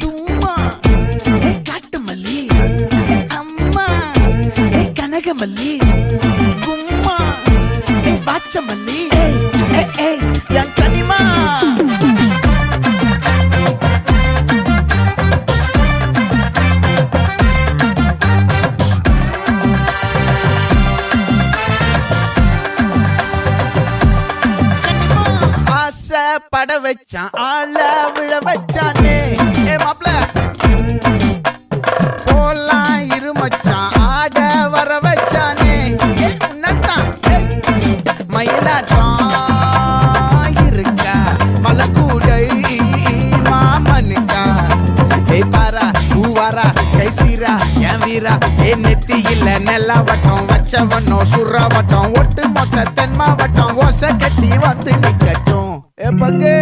தும்மா காட்டு மல்லி அம்மா கனகமல்லி கும்மா பாச்ச மல்லி என் கனிமா பட வச்சான் ஆள விழ வச்சானே மாப்ள போலாம் இருமச்சான் ஆட வர வச்சானே உன்னத்தான் மயிலாட்டம் இருக்கா மலக்கூடை மாமனுக்கா பாரா பூவாரா கைசீரா என் வீரா நெத்தி இல்ல நெல்லா வட்டம் வச்சவனோ சுறா வட்டம் ஒட்டு மொத்த தென் மாவட்டம் ஓசை கட்டி வந்து நிக்கட்டும் பங்கே